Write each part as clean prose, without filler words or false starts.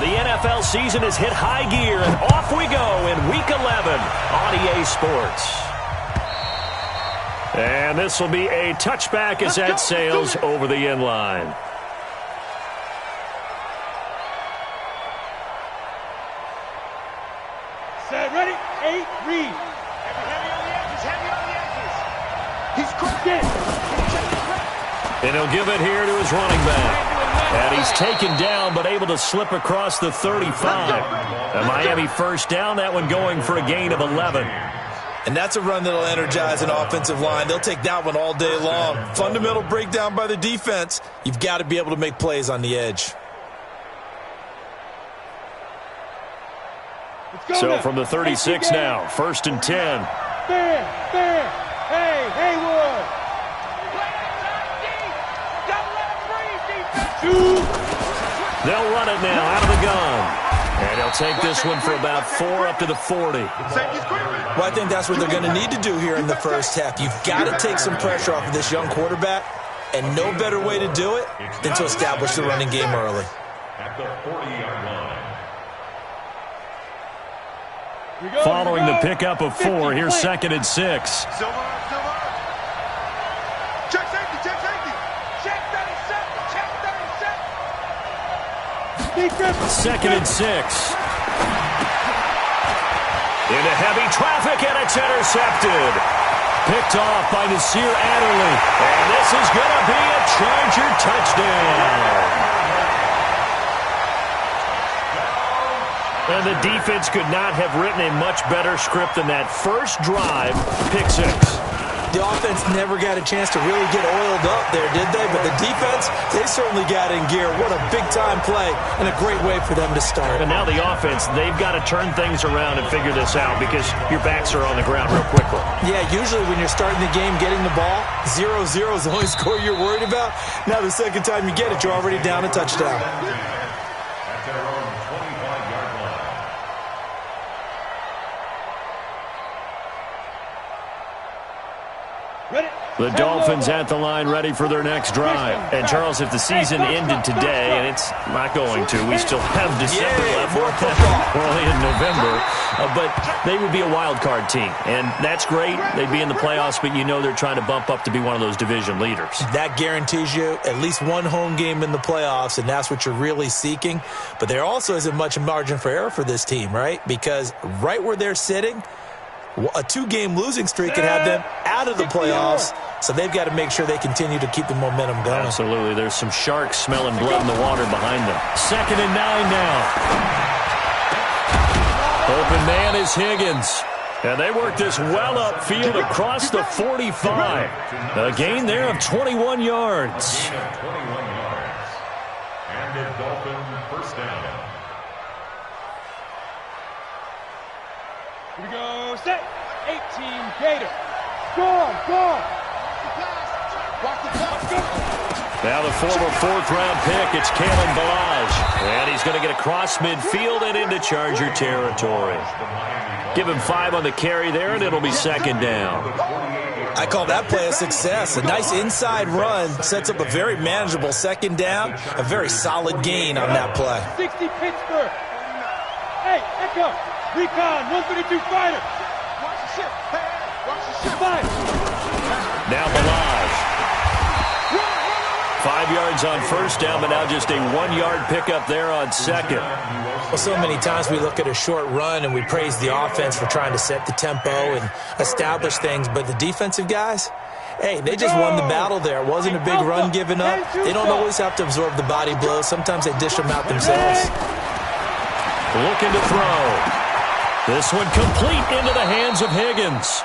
The NFL season has hit high gear, and off we go in Week 11 on EA Sports. And this will be a touchback as that sails over the end line. Set, ready, 8, read. Heavy on the edges, heavy on the edges. He's crooked. And he'll give it here to his running back. And he's taken down, but able to slip across the 35. A Miami first down, that one going for a gain of 11. And that's a run that'll energize an offensive line. They'll take that one all day long. Fundamental breakdown by the defense. You've got to be able to make plays on the edge. So from the 36 now, 1st and 10. There. Hey, Haywood. They'll run it now out of the gun. And he'll take this one for about 4 up to the 40. Well, I think that's what they're going to need to do here in the first half. You've got to take some pressure off of this young quarterback, and no better way to do it than to establish the running game early. At the 40-yard line. Following the pickup of 4, here's 2nd and 6. Silver. Check safety. Check 37. 2nd and 6. Into heavy traffic, and it's intercepted. Picked off by Nasir Adderley. And this is going to be a Charger touchdown. And the defense could not have written a much better script than that first drive, pick 6. The offense never got a chance to really get oiled up there, did they? But the defense, they certainly got in gear. What a big-time play and a great way for them to start. And now the offense, they've got to turn things around and figure this out because your backs are on the ground real quickly. Yeah, usually when you're starting the game getting the ball, 0-0 is the only score you're worried about. Now the second time you get it, you're already down a touchdown. At their own 25-yard line. The Dolphins at the line ready for their next drive. And, Charles, if the season ended today, and it's not going to, we still have December left. We're only in November. But they would be a wild card team. And that's great. They'd be in the playoffs, but you know they're trying to bump up to be one of those division leaders. That guarantees you at least one home game in the playoffs, and that's what you're really seeking. But there also isn't much margin for error for this team, right? Because right where they're sitting, a 2-game losing streak could have them out of the playoffs, so they've got to make sure they continue to keep the momentum going. Absolutely. There's some sharks smelling blood in the water behind them. 2nd and 9 now. Open man is Higgins. And they work this well upfield across the 45. A gain there of 21 yards. And a Dolphin first down. Here we go, set, 18, Gator. Go. Now the former 4th-round pick, it's Kalen Balaj. And he's going to get across midfield and into Charger territory. Give him 5 on the carry there, and it'll be 2nd down. I call that play a success. A nice inside run sets up a very manageable 2nd down, a very solid gain on that play. 60 Pittsburgh. Hey, Echo. Recon, 132 fighter. Watch the ship. Fire. Now Balaj. 5 yards on first down, but now just a 1-yard pickup there on 2nd. Well, so many times we look at a short run and we praise the offense for trying to set the tempo and establish things, but the defensive guys, hey, they just won the battle there. It wasn't a big run given up. They don't always have to absorb the body blows. Sometimes they dish them out themselves. Looking to throw. This one complete into the hands of Higgins.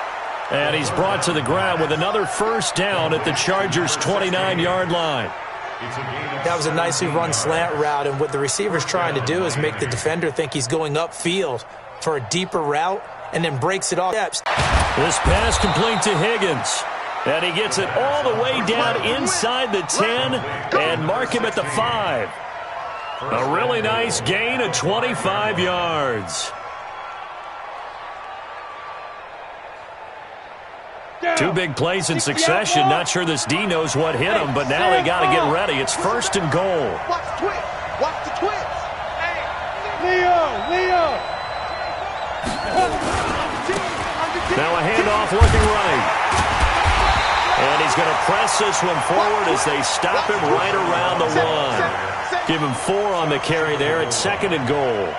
And he's brought to the ground with another first down at the Chargers' 29-yard line. That was a nicely run slant route, and what the receiver's trying to do is make the defender think he's going upfield for a deeper route and then breaks it off. This pass complete to Higgins. And he gets it all the way down inside the 10 and mark him at the 5. A really nice gain of 25 yards. 2 big plays in succession. Not sure this D knows what hit him, but now they got to get ready. It's 1st and goal. Watch the twist. Watch the twist. Hey, Handoff looking right. And he's going to press this one forward as they stop him right around the one. Give him 4 on the carry there at 2nd and goal.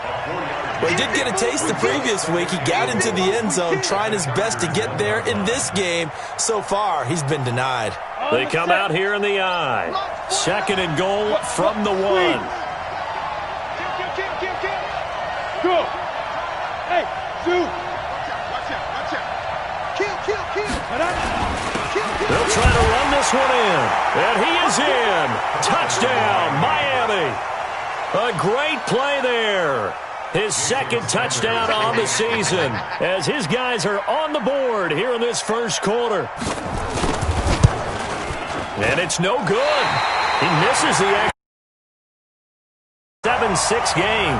Well, he did get a taste the previous week. He got into the end zone trying his best to get there in this game. So far, he's been denied. They come out here in the I. 2nd and goal from the 1. Go. Hey, Zoo. They'll try to run this one in. And he is in. Touchdown, Miami. A great play there. His 2nd touchdown on the season as his guys are on the board here in this first quarter. And it's no good. He misses the 7-6 game.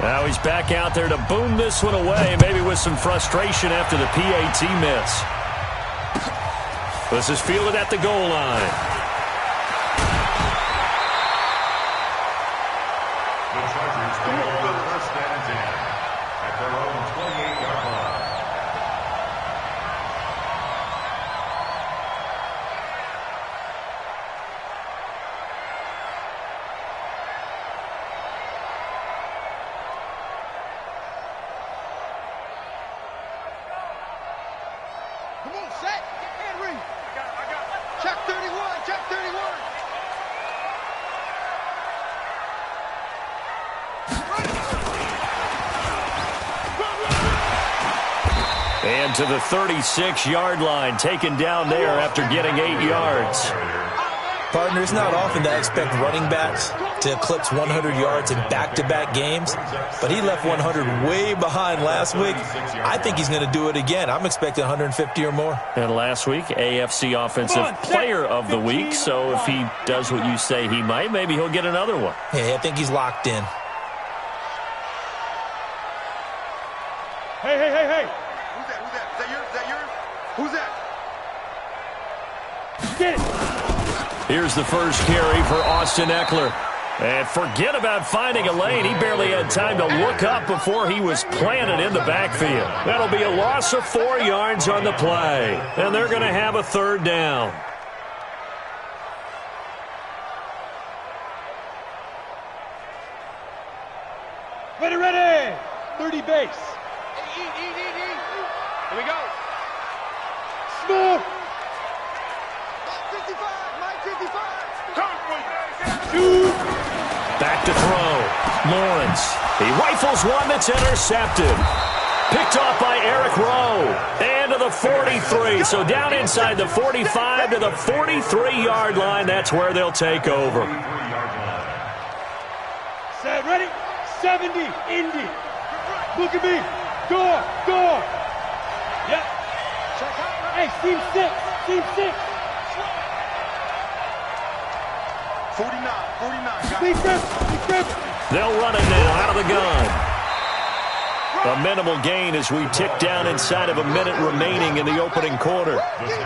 Now he's back out there to boom this one away, maybe with some frustration after the PAT miss. This is fielded at the goal line. The Chargers take over 1st and 10 at their own 28-yard line. And to the 36-yard line, taken down there after getting 8 yards. Partner, it's not often that I expect running backs to eclipse 100 yards in back-to-back games, but he left 100 way behind last week. I think he's going to do it again. I'm expecting 150 or more. And last week, AFC Offensive Player of the Week, so if he does what you say he might, maybe he'll get another one. Yeah, I think he's locked in. Hey, hey, hey, hey. Who's that? Who's that? Is that yours? Is that yours? Who's that? Get it. Here's the first carry for Austin Eckler. And forget about finding a lane. He barely had time to look up before he was planted in the backfield. That'll be a loss of 4 yards on the play. And they're going to have a 3rd down. Ready, ready. 30 base. Eat. Here we go. Smooth. 55, Mike 55. Back to throw. Lawrence. He rifles one that's intercepted. Picked off by Eric Rowe. And to the 43. So down inside the 45 to the 43-yard line. That's where they'll take over. Set, ready? 70, Indy. Look at me. Door. Yep. Hey, team 6. 49. They'll run it now out of the gun. A minimal gain as we tick down inside of a minute remaining in the opening quarter.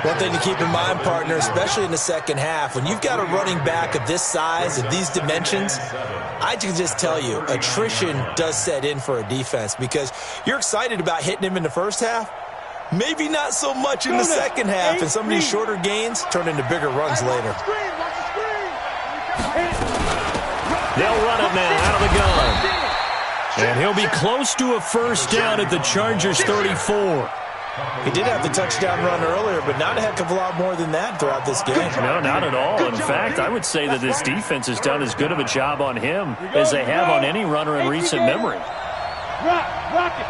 One thing to keep in mind, partner, especially in the second half, when you've got a running back of this size, of these dimensions, I can just tell you, attrition does set in for a defense because you're excited about hitting him in the first half. Maybe not so much in the second half, and some of these shorter gains turn into bigger runs later. They'll run it now out of the gun. And he'll be close to a first down at the Chargers' 34. He did have the touchdown run earlier, but not a heck of a lot more than that throughout this game. No, not at all. In fact, I would say that this defense has done as good of a job on him as they have on any runner in recent memory. Rock it.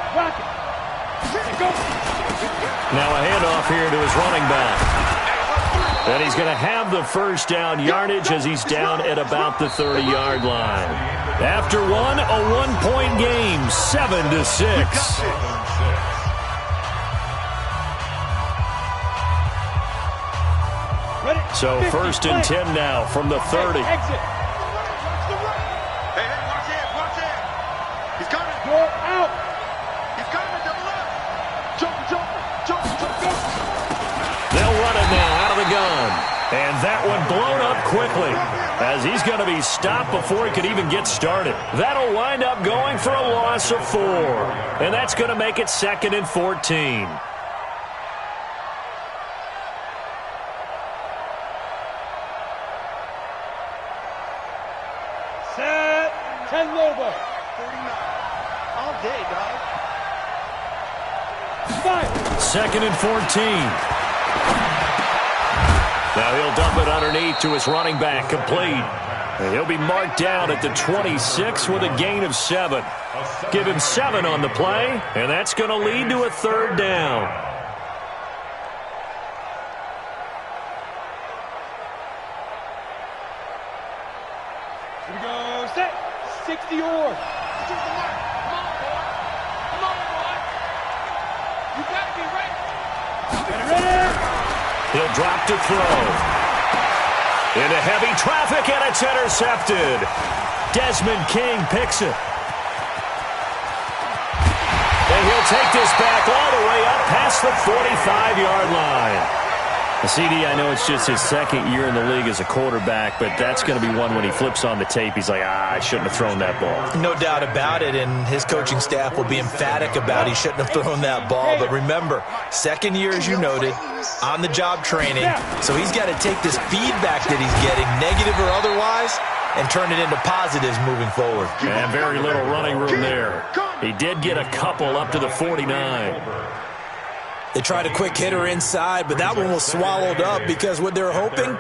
Go. Now a handoff here to his running back. And he's going to have the first down yardage as he's down at about the 30-yard line. After one, a one-point game, 7-6. So 1st and 10 now from the 30. Exit. Hey, watch it. He's coming. Go out. He's coming. Double up. Jump. They'll run it now out of the gun. quickly, as he's going to be stopped before he could even get started. That'll wind up going for a loss of 4. And that's going to make it 2nd and 14. Set. 10 Lobo. 49. All day, dog. Fire. 2nd and 14. Now he'll dump it underneath to his running back, complete. And he'll be marked down at the 26 with a gain of 7. Give him 7 on the play, and that's going to lead to a 3rd down. Here we go. Set. 60 or. Come on, boy. You gotta be ready. Ready. He'll drop to throw. Into heavy traffic, and it's intercepted. Desmond King picks it. And he'll take this back all the way up past the 45-yard line. CD, I know it's just his 2nd year in the league as a quarterback, but that's going to be one when he flips on the tape. He's like, I shouldn't have thrown that ball. No doubt about it, and his coaching staff will be emphatic about he shouldn't have thrown that ball. But remember, 2nd year, as you noted, on-the-job training, so he's got to take this feedback that he's getting, negative or otherwise, and turn it into positives moving forward. And very little running room there. He did get a couple up to the 49. They tried a quick hitter inside, but that one was swallowed up because what they're hoping,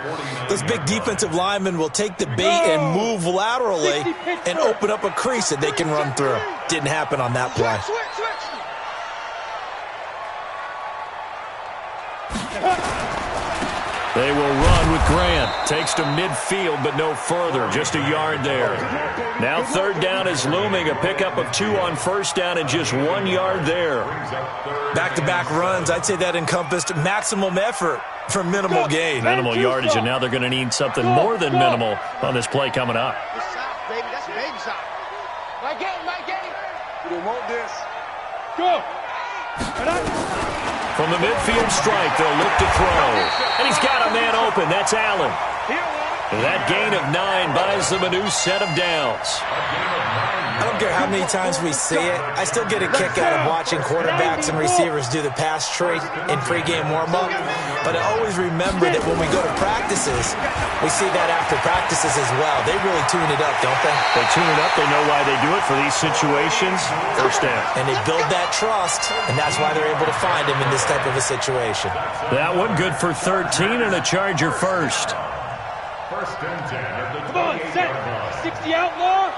those big defensive linemen will take the bait and move laterally and open up a crease that they can run through. Didn't happen on that play. They will run with Grant. Takes to midfield, but no further. Just a yard there. Now 3rd down is looming. A pickup of 2 on 1st down and just 1 yard there. Back-to-back runs, I'd say that encompassed maximum effort for minimal gain. Minimal yardage, and now they're going to need something more than minimal on this play coming up. Good shot, baby. That's baby shot. My game. You don't want this. Go. From the midfield strike, they'll look to throw. And he's got a man open. That's Allen. And that gain of 9 buys them a new set of downs. I don't care how many times we see it. I still get a kick out of watching quarterbacks and receivers do the pass tree in pregame warm-up. But I always remember that when we go to practices, we see that after practices as well. They really tune it up, don't they? They tune it up. They know why they do it for these situations. 1st down. And they build that trust, and that's why they're able to find him in this type of a situation. That one good for 13 and a Charger 1st. 1st and 10 at the Come on, 28 set. yard line. 60 outlaw.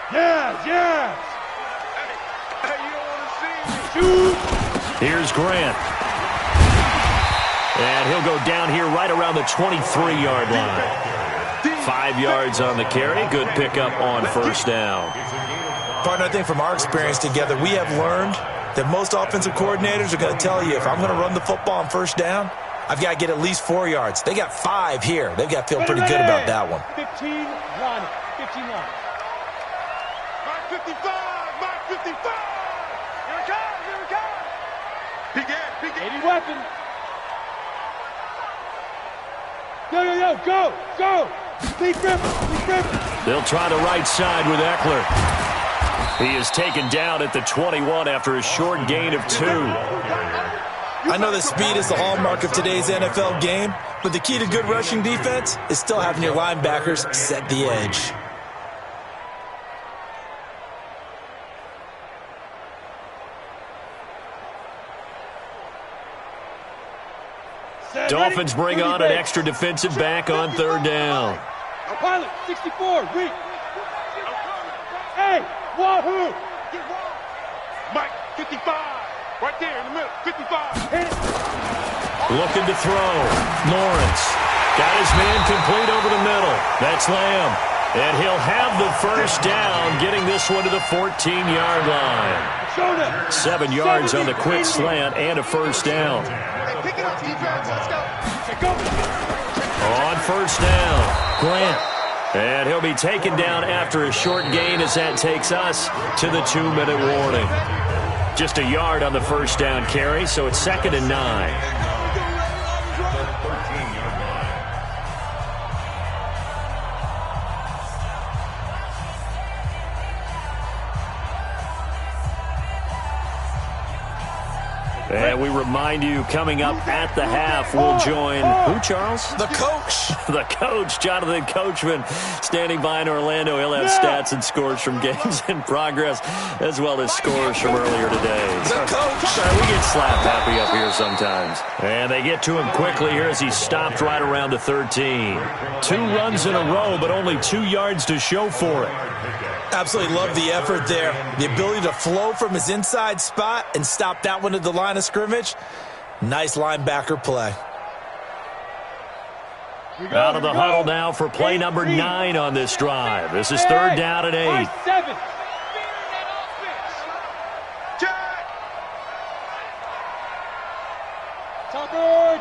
Yes. Hey, you don't want to see me. Shoot. Here's Grant. And he'll go down here right around the 23-yard line. 5 yards on the carry. Good pickup on 1st down. Partner, I think from our experience together, we have learned that most offensive coordinators are going to tell you, if I'm going to run the football on 1st down, I've got to get at least 4 yards. They got 5 here. They've got to feel pretty good about that one. 15 line. 15 line. Mark 55. Mark 55. Here it comes. Peek in. 80 weapon. Go. Big ripper. They'll try the right side with Eckler. He is taken down at the 21 after a short gain of 2. I know that speed is the hallmark of today's NFL game, but the key to good rushing defense is still having your linebackers set the edge. Dolphins bring on an extra defensive back on 3rd down. Pilot, 64, reach. Hey, wahoo! Mike, 55. Right there in the middle, 55. Hit it. Looking to throw. Lawrence got his man complete over the middle. That's Lamb. And he'll have the 1st down, getting this one to the 14-yard line. 7 yards on the quick slant and a 1st down. Pick it up, defense. Let's go. On 1st down, Grant. And he'll be taken down after a short gain as that takes us to the 2-minute warning. Just a yard on the 1st down carry, so it's 2nd and 9. And we remind you, coming up at the half, we'll join who, Charles? The coach. The coach, Jonathan Coachman, standing by in Orlando. He'll have stats and scores from games in progress, as well as scores from earlier today. The coach. Sorry, we get slap happy up here sometimes. And they get to him quickly here as he stopped right around the 13. 2 runs in a row, but only 2 yards to show for it. Absolutely love the effort there. The ability to flow from his inside spot and stop that one at the line of scrimmage. Nice linebacker play. Out of the huddle now for play number 9 on this drive. This is 3rd down and 8. 7.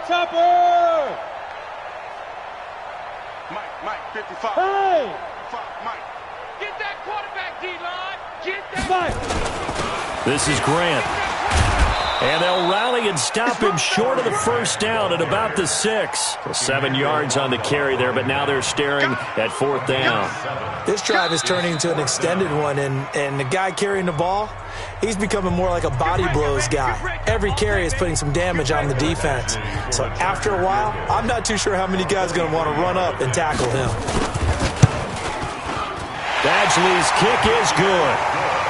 Topper! Mike, 55. Hey! Mike. Get that quarterback, D-line! Get that... This is Grant. And they'll rally and stop him short of the first down at about the 6. 7 yards on the carry there, but now they're staring at 4th down. This drive is turning into an extended one, and the guy carrying the ball, he's becoming more like a body blows guy. Every carry is putting some damage on the defense. So after a while, I'm not too sure how many guys are going to want to run up and tackle him. Badgley's kick is good.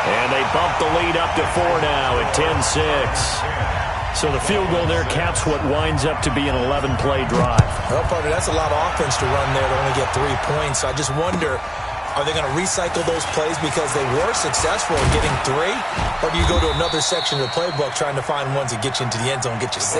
And they bump the lead up to 4 now at 10-6. So the field goal there caps what winds up to be an 11-play drive. Well, partner, that's a lot of offense to run there to only get 3 points. I just wonder, are they going to recycle those plays because they were successful in getting 3? Or do you go to another section of the playbook trying to find ones that get you into the end zone and get you 6?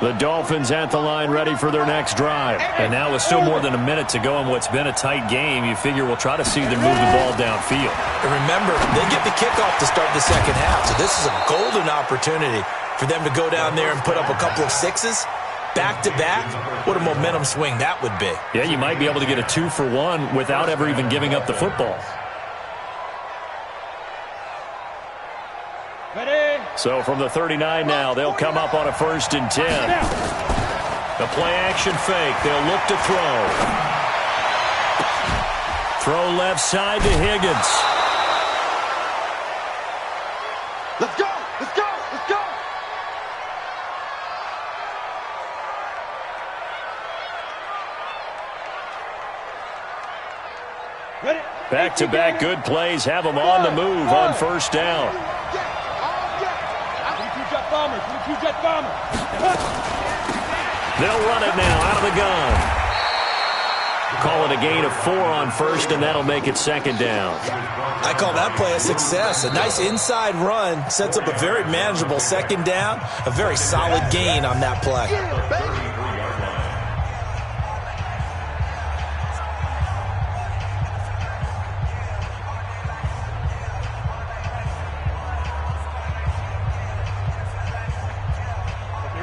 The Dolphins at the line ready for their next drive. And now with still more than a minute to go in what's been a tight game, you figure we'll try to see them move the ball downfield. And remember, they get the kickoff to start the second half, so this is a golden opportunity for them to go down there and put up a couple of 6s back-to-back. What a momentum swing that would be. Yeah, you might be able to get a 2-for-1 without ever even giving up the football. Ready? So from the 39 now, they'll come up on a 1st and 10. The play-action fake. They'll look to throw. Throw left side to Higgins. Let's go! Let's go! Let's go! Ready? Back-to-back good plays have them on the move on 1st down. Jet bomber. They'll run it now out of the gun. Call it a gain of 4 on 1st, and that'll make it 2nd down. I call that play a success. A nice inside run sets up a very manageable 2nd down, a very solid gain on that play.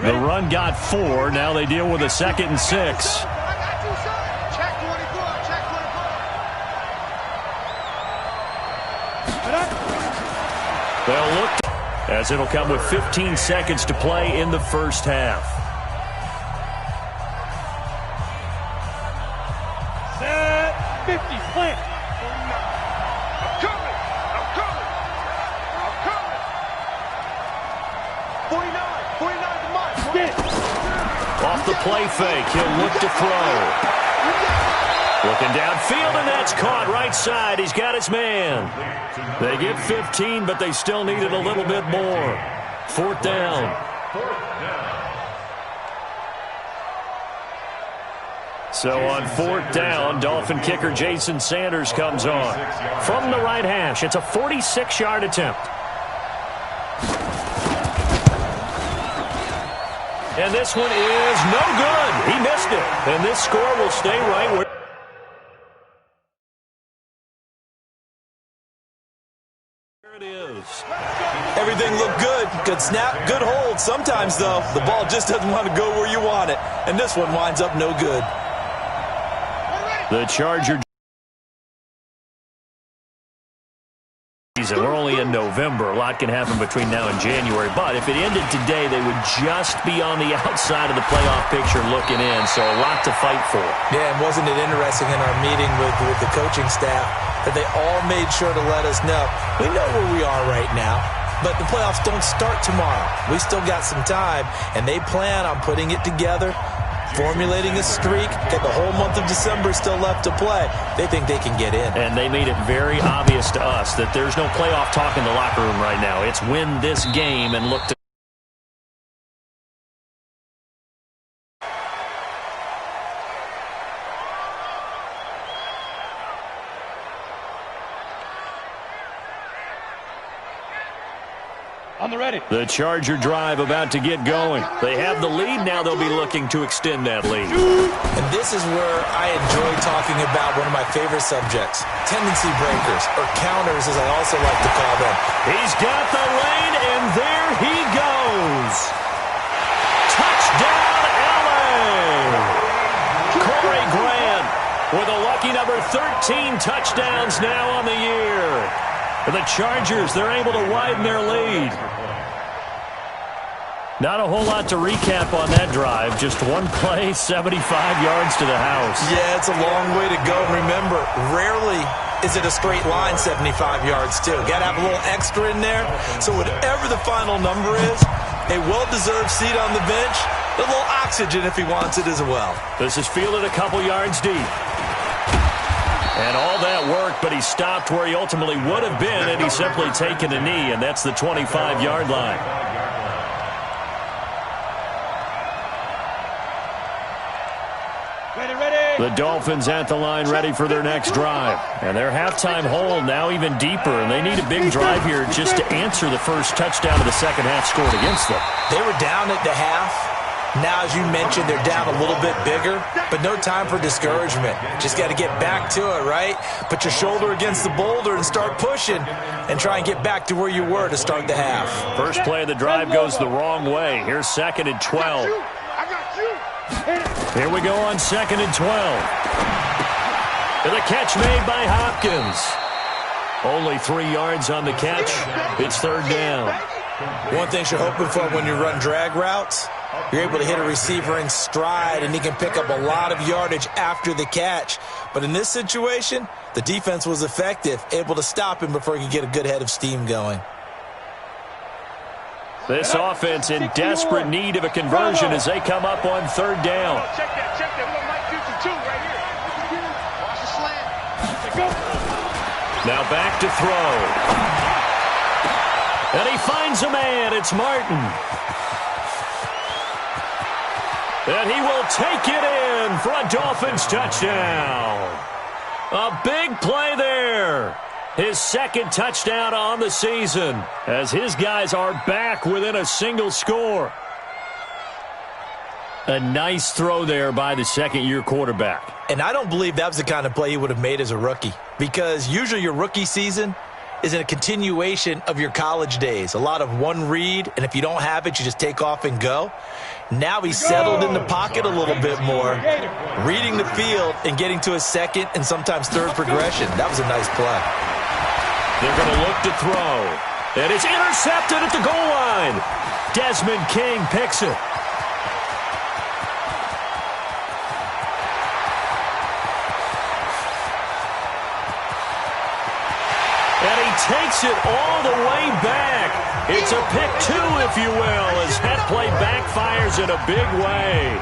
The run got 4. Now they deal with a 2nd and 6. They'll look as it'll come with 15 seconds to play in the first half. Set 50, plant. I'm coming! 49 to Mike. Get it. Off the play fake, he'll look to throw. Looking downfield, and that's caught right side. He's got his man. They get 15, but they still needed a little bit more. 4th down. So on 4th down, Dolphin kicker Jason Sanders comes on. From the right hash, it's a 46-yard attempt. And this one is no good. He missed it. And this score will stay right where it is. Everything looked good. Good snap, good hold. Sometimes, though, the ball just doesn't want to go where you want it. And this one winds up no good. The Charger season. We're only in November. A lot can happen between now and January. But if it ended today, they would just be on the outside of the playoff picture looking in. So a lot to fight for. Yeah, and wasn't it interesting in our meeting with the coaching staff that they all made sure to let us know, we know where we are right now, but the playoffs don't start tomorrow. We still got some time, and they plan on putting it together, formulating a streak, get the whole month of December still left to play. They think they can get in. And they made it very obvious to us that there's no playoff talk in the locker room right now. It's win this game and look to On the ready. the Charger drive about to get going. They have the lead. Now they'll be looking to extend that lead. And this is where I enjoy talking about one of my favorite subjects, tendency breakers, or counters as I also like to call them. He's got the lane, and there he goes. Touchdown, LA! Corey Grant with a lucky number 13 touchdowns now on the year. For the Chargers, they're able to widen their lead. Not a whole lot to recap on that drive. Just one play, 75 yards to the house. Yeah, it's a long way to go. Remember, rarely is it a straight line 75 yards, too. Got to have a little extra in there. So whatever the final number is, a well-deserved seat on the bench, a little oxygen if he wants it as well. This is fielded a couple yards deep. And all that worked, but he stopped where he ultimately would have been, and he's simply taken a knee, and that's the 25-yard line. Ready. The Dolphins at the line ready for their next drive. And their halftime hole now even deeper, and they need a big drive here just to answer the first touchdown of the second half scored against them. They were down at the half. Now, as you mentioned, they're down a little bit bigger, but no time for discouragement. Just got to get back to it, right? Put your shoulder against the boulder and start pushing and try and get back to where you were to start the half. First play of the drive goes the wrong way. Here's 2nd and 12. I got you. Here we go on 2nd and 12. And the catch made by Hopkins. Only 3 yards on the catch. It's 3rd down. One thing you're hoping for when you run drag routes, you're able to hit a receiver in stride, and he can pick up a lot of yardage after the catch. But in this situation, the defense was effective, able to stop him before he could get a good head of steam going. This offense in desperate need of a conversion as they come up on 3rd down. Check that. Little Mike Houston, too, right here. Watch the slant. Go. Now back to throw. And he finds a man. It's Martin. And he will take it in for a Dolphins touchdown. A big play there. His 2nd touchdown on the season as his guys are back within a single score. A nice throw there by the second-year quarterback. And I don't believe that was the kind of play he would have made as a rookie, because usually your rookie season is in a continuation of your college days. A lot of one read, and if you don't have it, you just take off and go. Now he's settled in the pocket a little bit more, reading the field and getting to a 2nd and sometimes 3rd progression. That was a nice play. They're going to look to throw. And it's intercepted at the goal line. Desmond King picks it. And he takes it all the way back. It's a pick 2, if you will, as that play backfires in a big way.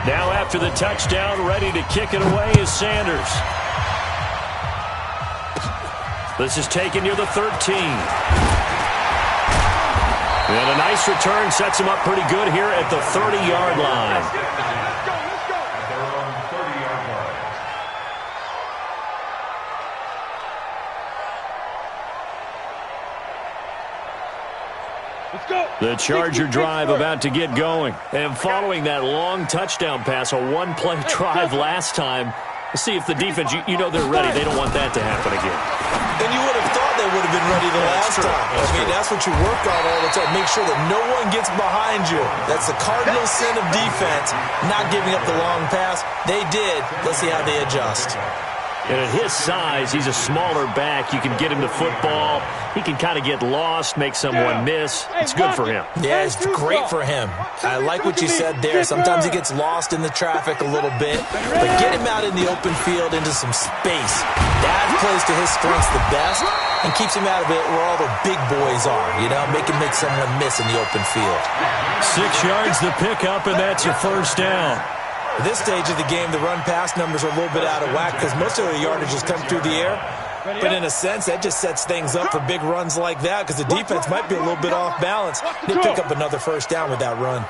Now after the touchdown, ready to kick it away is Sanders. This is taken near the 13. And a nice return sets him up pretty good here at the 30-yard line. The Charger drive about to get going. And following that long touchdown pass, a one-play drive last time, let's see if the defense, you know they're ready. They don't want that to happen again. And you would have thought they would have been ready the last time. That's what you work on all the time. Make sure that no one gets behind you. That's the cardinal sin of defense, not giving up the long pass. They did. Let's see how they adjust. And at his size, he's a smaller back. You can get him the football. He can kind of get lost, make someone miss. It's good for him. Yeah, it's great for him. I like what you said there. Sometimes he gets lost in the traffic a little bit, but get him out in the open field into some space. That plays to his strengths the best and keeps him out of it where all the big boys are, you know, make him make someone miss in the open field. 6 yards the pickup, and that's your first down. At this stage of the game, the run-pass numbers are a little bit out of whack because most of the yardage has come through the air. But in a sense, that just sets things up for big runs like that because the defense might be a little bit off balance. They pick up another first down with that run.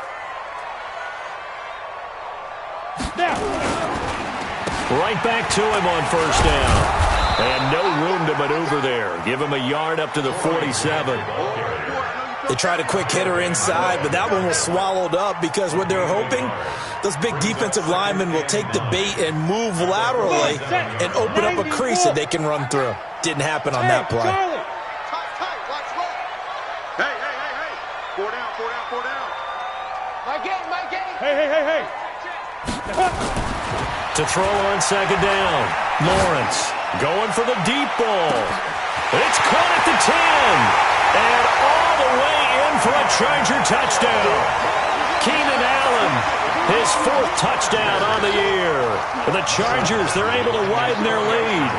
Right back to him on first down. And no room to maneuver there. Give him a yard up to the 47. They tried a quick hitter inside, but that one was swallowed up because what they're hoping, those big defensive linemen will take the bait and move laterally and open up a crease that they can run through. Didn't happen on that play. Hey. 4 down. My game. Hey. To throw on second down. Lawrence going for the deep ball. It's caught at the 10. And all the way in for a Charger touchdown. Keenan Allen, his 4th touchdown on the year. For the Chargers, they're able to widen their lead.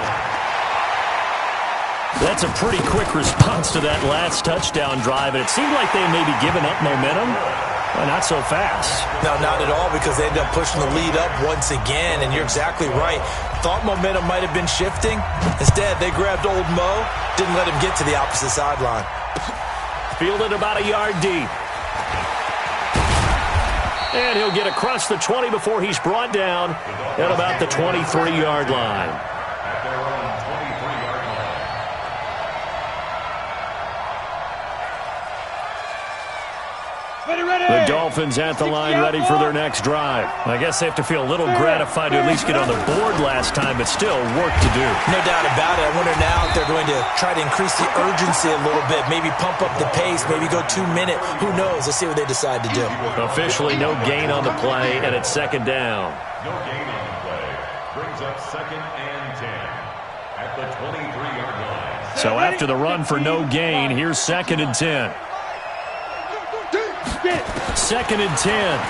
That's a pretty quick response to that last touchdown drive, and it seemed like they may be giving up momentum. Well, not so fast. No, not at all, because they ended up pushing the lead up once again, and you're exactly right. Thought momentum might have been shifting. Instead, they grabbed old Mo, didn't let him get to the opposite sideline. Fielded about a yard deep. And he'll get across the 20 before he's brought down at about the 23-yard line. At their own 23-yard line. Ready. The Dolphins at the line, ready for their next drive. I guess they have to feel a little gratified to at least get on the board last time, but still work to do. No doubt about it. I wonder now if they're going to try to increase the urgency a little bit, maybe pump up the pace, maybe go 2 minute. Who knows? Let's see what they decide to do. Officially no gain on the play, and it's second down. No gain on the play. Brings up 2nd and 10 at the 23-yard line. So after the run for no gain, here's 2nd and 10. 2nd and 10.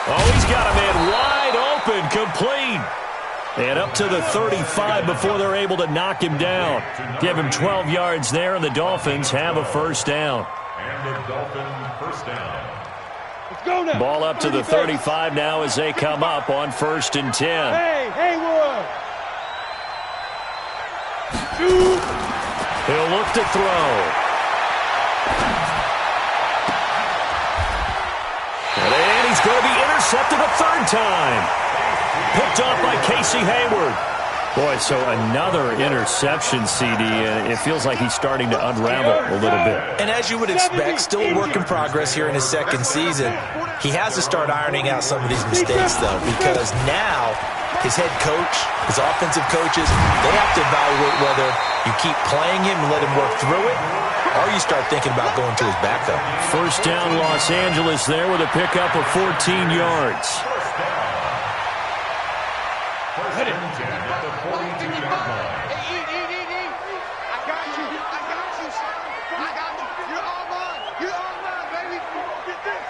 Oh, he's got a man wide open, complete. And up to the 35 before they're able to knock him down. Give him 12 yards there, and the Dolphins have a first down. And the Dolphins first down. Let's go now. Ball up to the 35 now as they come up on 1st and 10. Hey, Haywood. He'll look to throw. And he's going to be intercepted a 3rd time. Picked off by Casey Hayward. Boy, so another interception, CD. It feels like he's starting to unravel a little bit. And as you would expect, still a work in progress here in his 2nd season. He has to start ironing out some of these mistakes, though, because now his head coach, his offensive coaches, they have to evaluate whether you keep playing him and let him work through it, or you start thinking about going to his backup. First down, Los Angeles there with a pickup of 14 yards. First and 10 at the 42-yard line. I got you. You're all mine. You're all mine, baby.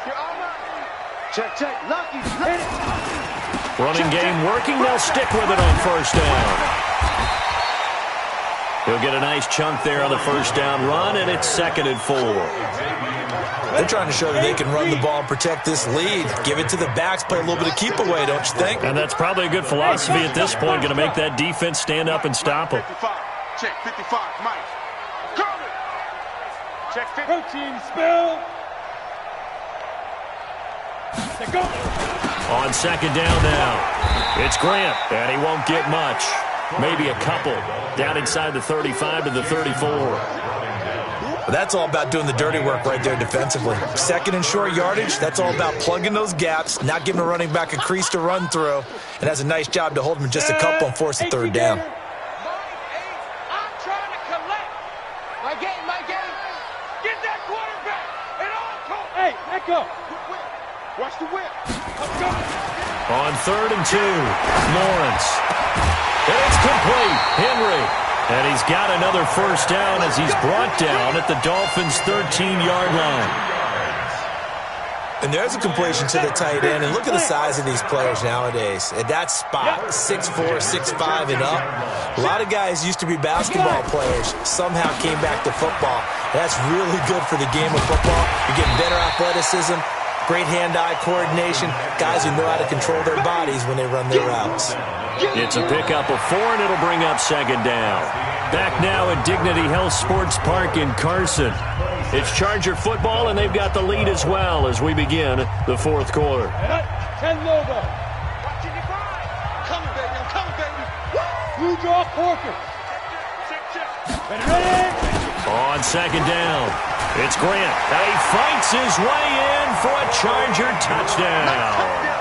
You're all mine. Check. Lucky. Hit it. Running game working. They'll stick with it on first down. He'll get a nice chunk there on the first down run, and it's 2nd and 4. They're trying to show that they can run the ball and protect this lead. Give it to the backs, play a little bit of keep away, don't you think? And that's probably a good philosophy at this point, going to make that defense stand up and stop them. 55. Check 55, Mike. Come it. Check 50. Protein spill. Let's go. On second down now, it's Grant, and he won't get much. Maybe a couple. Down inside the 35 to the 34. That's all about doing the dirty work right there defensively. 2nd and short yardage, that's all about plugging those gaps, not giving a running back a crease to run through, and has a nice job to hold him in just a couple and force a 3rd down. I'm trying to collect. My game. Get that quarterback. And all. Hey, let go. Watch the whip. Let's go. On 3rd and 2, Lawrence. And it's complete. Henry. And he's got another first down as he's brought down at the Dolphins' 13-yard line. And there's a completion to the tight end. And look at the size of these players nowadays. At that spot, 6'4", 6'5", and up. A lot of guys used to be basketball players, somehow came back to football. That's really good for the game of football. You're getting better athleticism, great hand-eye coordination, guys who know how to control their bodies when they run their routes. It's a pickup of 4, and it'll bring up 2nd down. Back now at Dignity Health Sports Park in Carson. It's Charger football, and they've got the lead as well as we begin the 4th quarter. 10 logo. Coming, baby. I'm coming, baby. Blue draw quarter. Ready? On 2nd down, it's Grant. And he fights his way in for a Charger touchdown.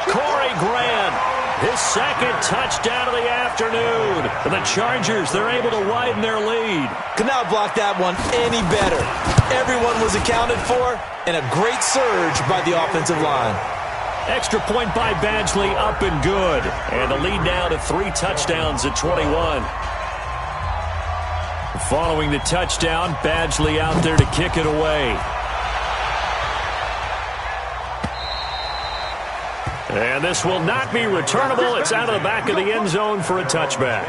Corey Grant, his 2nd touchdown of the afternoon. And the Chargers, they're able to widen their lead. Could not block that one any better. Everyone was accounted for, and a great surge by the offensive line. Extra point by Badgley, up and good. And the lead now to 3 touchdowns at 21. Following the touchdown, Badgley out there to kick it away. And this will not be returnable. It's out of the back of the end zone for a touchback.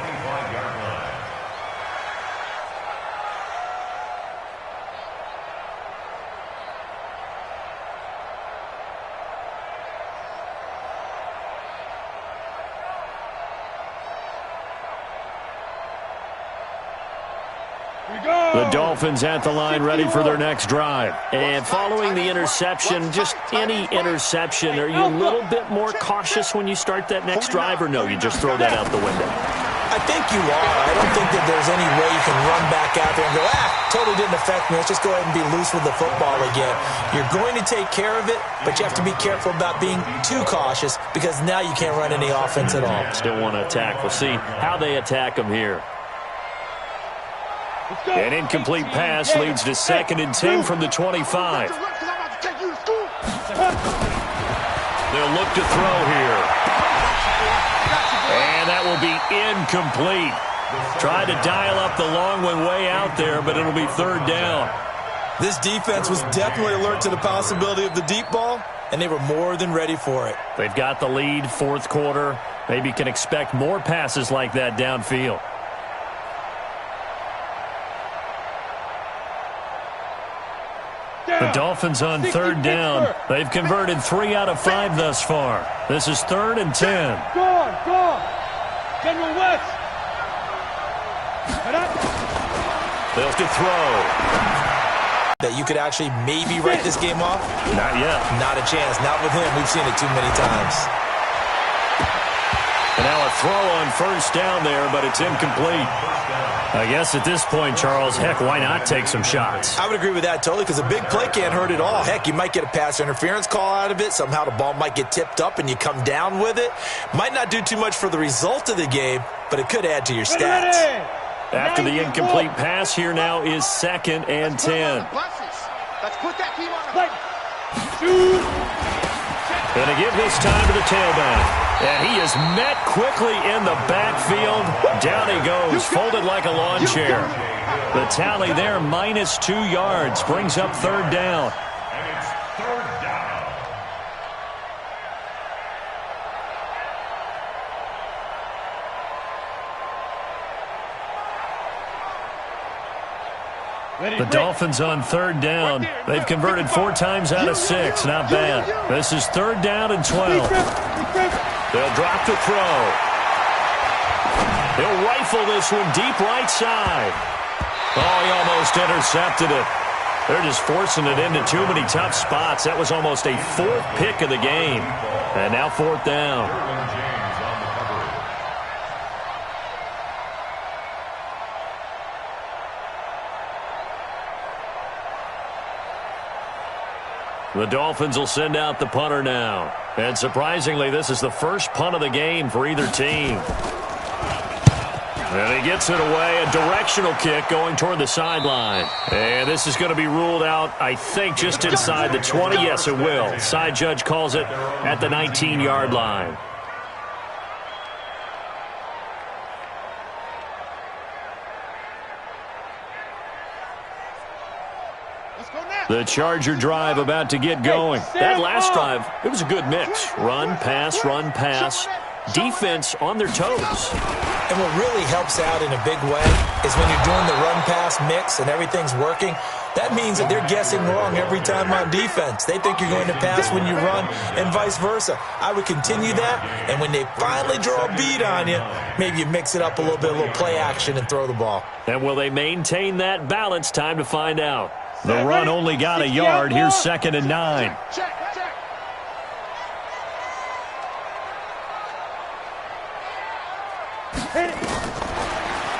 The Dolphins at the line ready for their next drive. And following the interception, just any interception, are you a little bit more cautious when you start that next drive, or no, you just throw that out the window? I think you are. I don't think that there's any way you can run back out there and go, totally didn't affect me. Let's just go ahead and be loose with the football again. You're going to take care of it, but you have to be careful about being too cautious because now you can't run any offense at all. Still want to attack. We'll see how they attack them here. An incomplete pass leads to 2nd and 10 from the 25. They'll look to throw here. And that will be incomplete. Tried to dial up the long one way out there, but it'll be 3rd down. This defense was definitely alert to the possibility of the deep ball, and they were more than ready for it. They've got the lead, 4th quarter. Maybe can expect more passes like that downfield. The Dolphins on 3rd down. They've converted 3 out of 5 thus far. This is 3rd and 10. Go. General West. They'll to throw. That you could actually maybe write this game off? Not yet. Not a chance. Not with him. We've seen it too many times. And now a throw on 1st down there, but it's incomplete. I guess at this point, Charles, heck, why not take some shots? I would agree with that totally because a big play can't hurt at all. Heck, you might get a pass interference call out of it. Somehow the ball might get tipped up and you come down with it. Might not do too much for the result of the game, but it could add to your stats. After the incomplete pass, here now is 2nd and 10. Let's put that team on the Going to give this time to the tailback. And he is met quickly in the backfield. Down he goes, folded like a lawn chair. The tally there, -2 yards, brings up 3rd down. And it's 3rd down. The Dolphins on 3rd down. They've converted 4 times out of 6. Not bad. This is 3rd down and 12. They'll drop the throw. He'll rifle this one deep right side. Oh, he almost intercepted it. They're just forcing it into too many tough spots. That was almost a 4th pick of the game. And now 4th down. The Dolphins will send out the punter now. And surprisingly, this is the first punt of the game for either team. And he gets it away, a directional kick going toward the sideline. And this is going to be ruled out, I think, just inside the 20. Yes, it will. Side judge calls it at the 19-yard line. The Charger drive about to get going. That last drive, it was a good mix. Run, pass. Defense on their toes. And what really helps out in a big way is when you're doing the run-pass mix and everything's working, that means that they're guessing wrong every time on defense. They think you're going to pass when you run and vice versa. I would continue that, and when they finally draw a beat on you, maybe you mix it up a little play action and throw the ball. And will they maintain that balance? Time to find out. The run only got a yard. Here's 2nd and 9.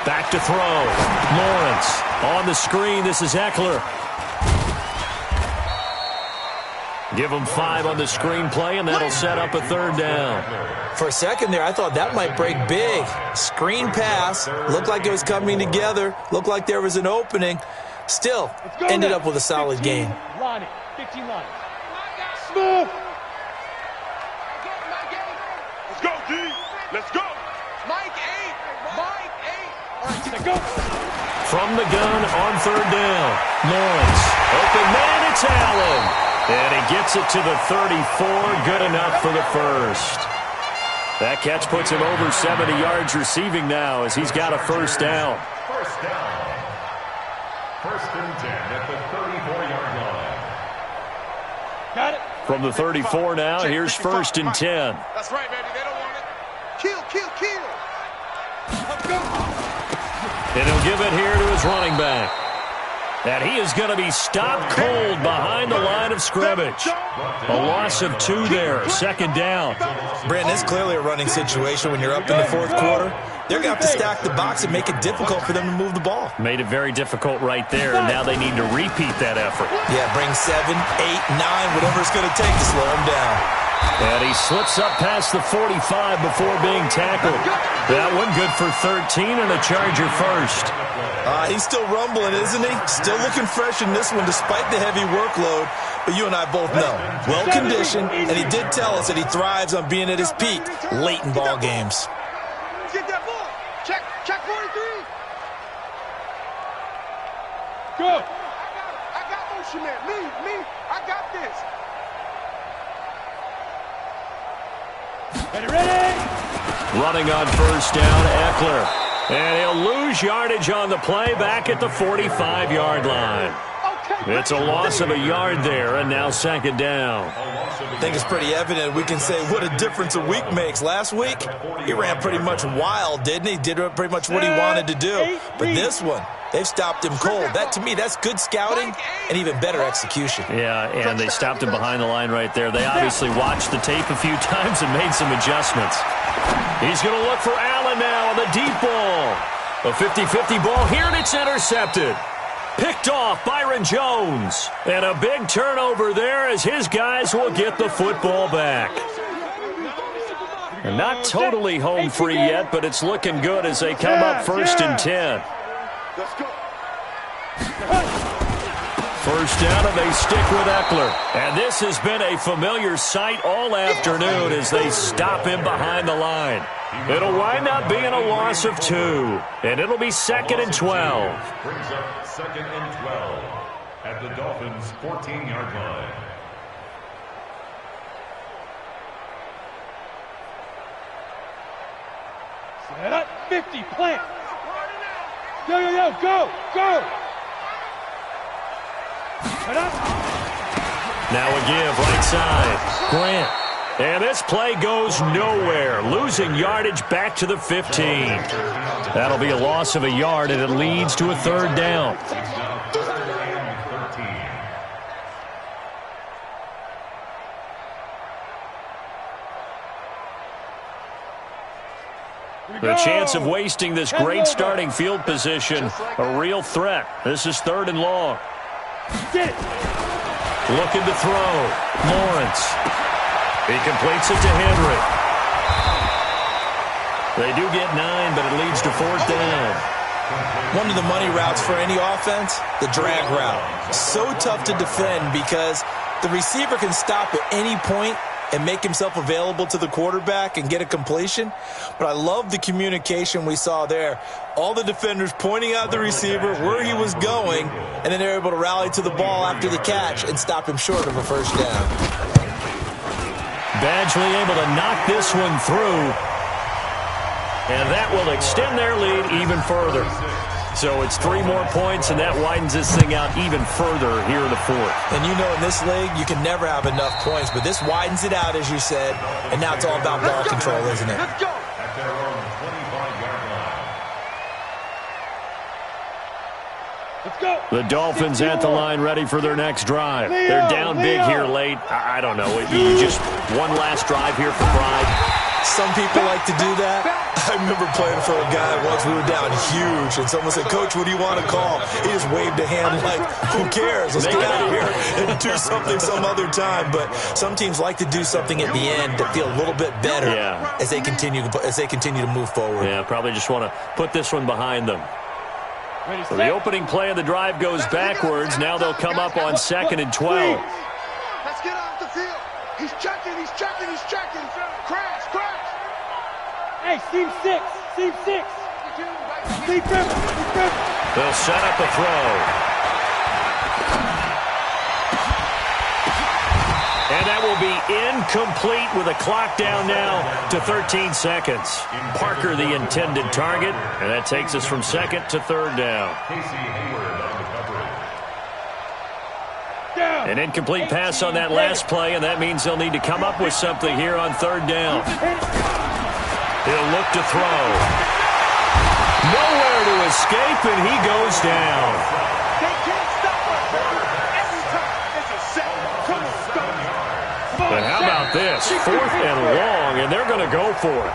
Back to throw. Lawrence on the screen. This is Eckler. Give him 5 on the screen play, and that'll set up a 3rd down. For a second there, I thought that might break big. Screen pass. Looked like it was coming together. Looked like there was an opening. Still, ended up with a solid game. 15 line. Smooth. Let's go, D. Let's go. Mike 8. All right, let's go. From the gun on 3rd down. Lawrence. Open man, it's Allen. And he gets it to the 34. Good enough for the 1st. That catch puts him over 70 yards receiving now as he's got a 1st down. 1st down. 1st and 10 at the 34-yard line. Got it. From the 34 now, here's 1st and 10. That's right, baby. They don't want it. Kill. Let's go. And he'll give it here to his running back. And he is going to be stopped cold behind the line of scrimmage. A loss of 2 there, 2nd down. Brandon, it's clearly a running situation when you're up in the 4th quarter. They're going to have to stack the box and make it difficult for them to move the ball. Made it very difficult right there, and now they need to repeat that effort. Yeah, bring 7, 8, 9, whatever it's going to take to slow him down. And he slips up past the 45 before being tackled. That one good for 13 and a Charger 1st. He's still rumbling, isn't he? Still looking fresh in this one despite the heavy workload. But you and I both know, well-conditioned, and he did tell us that he thrives on being at his peak late in ball games. Get that ball. Check 43. Go. I got motion, man. Me. I got this. Ready. Running on 1st down, Eckler. And he'll lose yardage on the play back at the 45-yard line. It's a loss of a yard there, and now 2nd down. I think it's pretty evident we can say what a difference a week makes. Last week, he ran pretty much wild, didn't he? Did pretty much what he wanted to do. But this one, they've stopped him cold. That, to me, that's good scouting and even better execution. Yeah, and they stopped him behind the line right there. They obviously watched the tape a few times and made some adjustments. He's going to look for Allen now on the deep ball. A 50-50 ball here, and it's intercepted. Picked off Byron Jones. And a big turnover there as his guys will get the football back. And not totally home free yet, but it's looking good as they come up 1st and 10. Let's go. 1st down, and they stick with Eckler. And this has been a familiar sight all afternoon as they stop him behind the line. It'll wind up being a loss of 2, and it'll be 2nd and 12. Brings up 2nd and 12 at the Dolphins' 14-yard line. Set up. 50. Plant. Yo. Go. Set up. Now a give right side. Grant. And this play goes nowhere. Losing yardage back to the 15. That'll be a loss of a yard, and it leads to a 3rd down. The chance of wasting this great starting field position, a real threat. This is 3rd and long. Looking to throw. Lawrence. He completes it to Henry. They do get 9, but it leads to 4th down. One of the money routes for any offense, the drag route. So tough to defend because the receiver can stop at any point and make himself available to the quarterback and get a completion. But I love the communication we saw there. All the defenders pointing out the receiver, where he was going, and then they're able to rally to the ball after the catch and stop him short of a first down. Badgley able to knock this one through. And that will extend their lead even further. So it's 3 more points, and that widens this thing out even further here in the 4th. And you know in this league, you can never have enough points, but this widens it out, as you said, and now it's all about ball control, isn't it? Let's go. At their own 25-yard line. Let's go. The Dolphins at the line ready for their next drive. They're down big here late. I don't know. You just one last drive here for pride. Some people like to do that. I remember playing for a guy once. We were down huge, and someone said, "Coach, what do you want to call?" He just waved a hand like, "Who cares? Let's get out of here and do something some other time." But some teams like to do something at the end to feel a little bit better as they continue to move forward. Yeah, probably just want to put this one behind them. So the opening play of the drive goes backwards. Now they'll come up on 2nd and 12. Let's get off the field. He's checking. Crash. Hey, seam 6. Seam 6. Seam 7. They'll set up a throw. And that will be incomplete with a clock down now to 13 seconds. Parker the intended target, and that takes us from 2nd to 3rd down. An incomplete pass on that last play, and that means they'll need to come up with something here on 3rd down. He'll look to throw. Nowhere to escape, and he goes down. They can't stop us. Every time it's a set. Come on, stop. But how about this? 4th and long, and they're going to go for it.